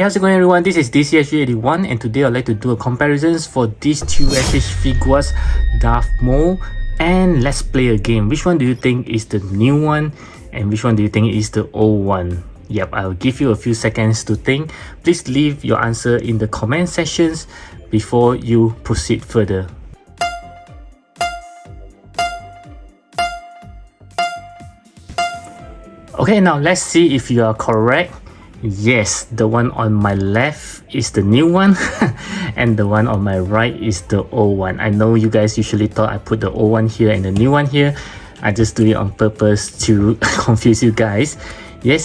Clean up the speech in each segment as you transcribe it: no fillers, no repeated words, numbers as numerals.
Hey, how's it going everyone? This is DCSG81 and today I'd like to do a comparisons for these two FH Figuarts, Darth, Maul, and let's play a game. Which one do you think is the new one and which one do you think is the old one? Yep, I'll give you a few seconds to think. Please leave your answer in the comment sections before you proceed further. Okay, now let's see if you are correct. Yes, the one on my left is the new one and the one on my right is the old one. I know you guys usually thought I put the old one here and the new one here. I just do it on purpose to confuse you guys. Yes,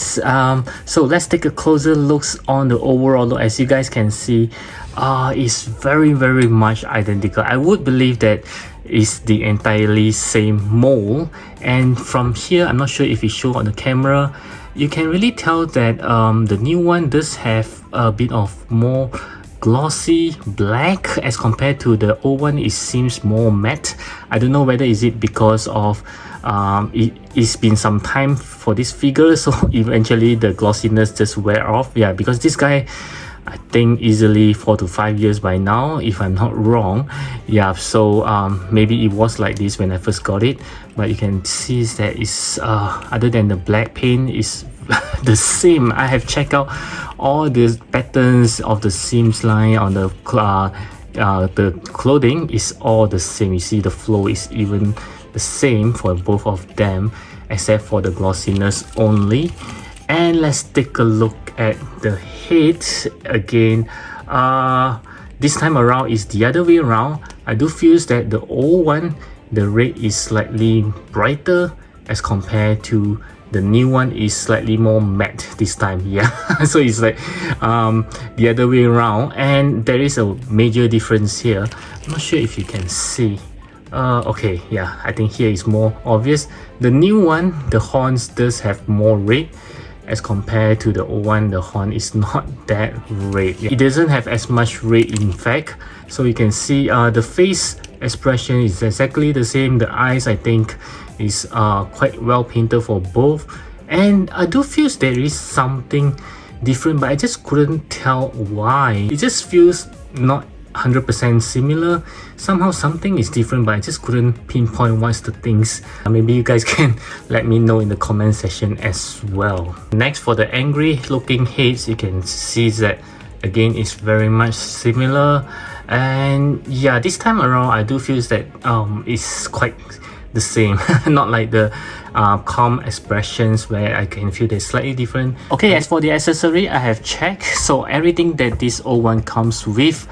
so let's take a closer look on the overall look. As you guys can see, it's very much identical. I would believe that is the entirely same mold, and from here I'm not sure if it shows on the camera, you can really tell that the new one does have a bit of more glossy black as compared to the old one. It seems more matte. I don't know whether is it because of it's been some time for this figure, so eventually the glossiness just wear off. Yeah, because this guy, I think easily 4 to 5 years by now, if I'm not wrong. Yeah, so maybe it was like this when I first got it, but you can see that it's other than the black paint is the same. I have checked out all the patterns of the seams line on the clothing is all the same. You see the flow is even the same for both of them except for the glossiness only. And let's take a look at the head again. This time around is the other way around. I do feel that the old one, the red is slightly brighter as compared to the new one is slightly more matte this time. Yeah, so it's like the other way around, and there is a major difference here. I'm not sure if you can see. Okay, yeah, I think here is more obvious. The new one, the horns does have more red as compared to the old one. The horn is not that red. It doesn't have as much red in fact. So you can see the face expression is exactly the same. The eyes, I think, is quite well painted for both, and I do feel there is something different, but I just couldn't tell why. It just feels not 100% similar. Somehow something is different, but I just couldn't pinpoint what's the things. Maybe you guys can let me know in the comment section as well. Next, for the angry looking heads, you can see that again it's very much similar. And yeah, this time around I do feel that it's quite the same. Not like the calm expressions where I can feel they're slightly different. Okay, as for the accessory, I have checked, so everything that this old one comes with,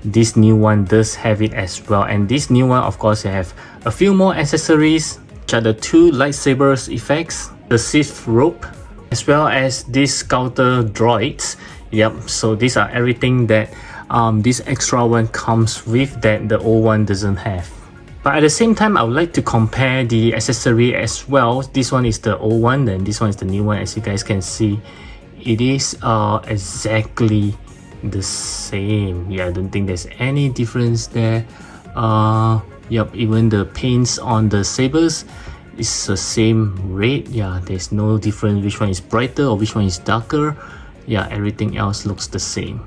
this new one does have it as well. And this new one, of course, you have a few more accessories, which are the two lightsabers effects, the Sith rope, as well as these scouter droids. Yep, so these are everything that this extra one comes with that the old one doesn't have. But at the same time, I would like to compare the accessory as well. This one is the old one, then this one is the new one. As you guys can see, it is exactly the same. Yeah, I don't think there's any difference there. Yep, even the paints on the sabers is the same red. Yeah, there's no difference which one is brighter or which one is darker. Yeah, everything else looks the same.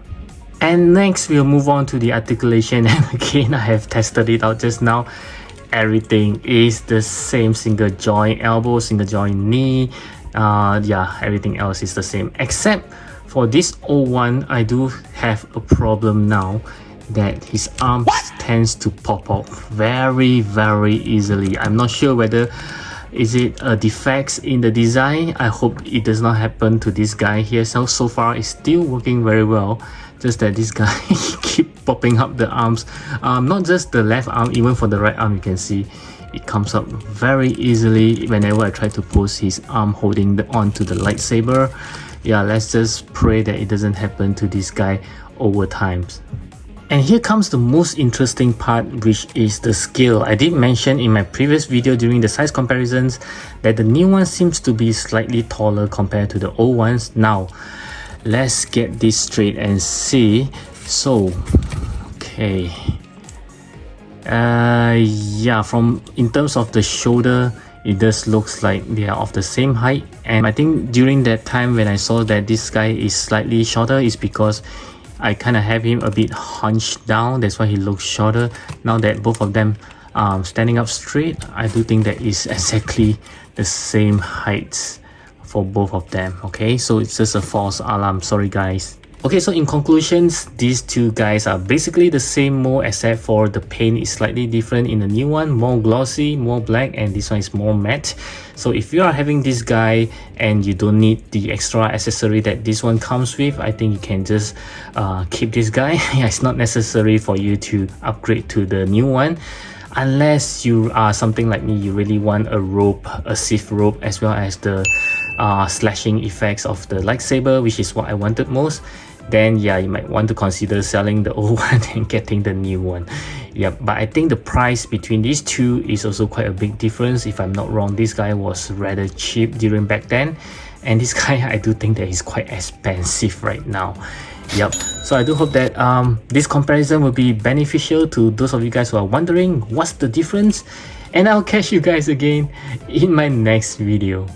And next we'll move on to the articulation, and again I have tested it out just now. Everything is the same, single joint elbow, single joint knee. Yeah, everything else is the same except for this old one. I do have a problem now that his arms tends to pop out very easily. I'm not sure whether is it a defects in the design. I hope it does not happen to this guy here. So far it's still working very well, just that this guy keep popping up the arms, not just the left arm, even for the right arm. You can see it comes up very easily whenever I try to pose his arm holding on to the lightsaber. Yeah, let's just pray that it doesn't happen to this guy over time. And here comes the most interesting part, which is the scale. I did mention in my previous video during the size comparisons that the new one seems to be slightly taller compared to the old ones. Now let's get this straight and see. So okay, yeah, from in terms of the shoulder, it does looks like they are of the same height. And I think during that time when I saw that this guy is slightly shorter is because I kind of have him a bit hunched down, that's why he looks shorter. Now that both of them standing up straight, I do think that is exactly the same heights for both of them. Okay, so it's just a false alarm, sorry guys. Okay, so in conclusions, these two guys are basically the same mold except for the paint is slightly different in the new one, more glossy, more black, and this one is more matte. So if you are having this guy and you don't need the extra accessory that this one comes with, I think you can just keep this guy. Yeah, it's not necessary for you to upgrade to the new one. Unless you are something like me, you really want a rope, a Sith rope, as well as the slashing effects of the lightsaber, which is what I wanted most, then yeah, you might want to consider selling the old one and getting the new one. Yep, but I think the price between these two is also quite a big difference. If I'm not wrong, this guy was rather cheap during back then, and this guy I do think that he's quite expensive right now. Yep, so I do hope that this comparison will be beneficial to those of you guys who are wondering what's the difference, and I'll catch you guys again in my next video.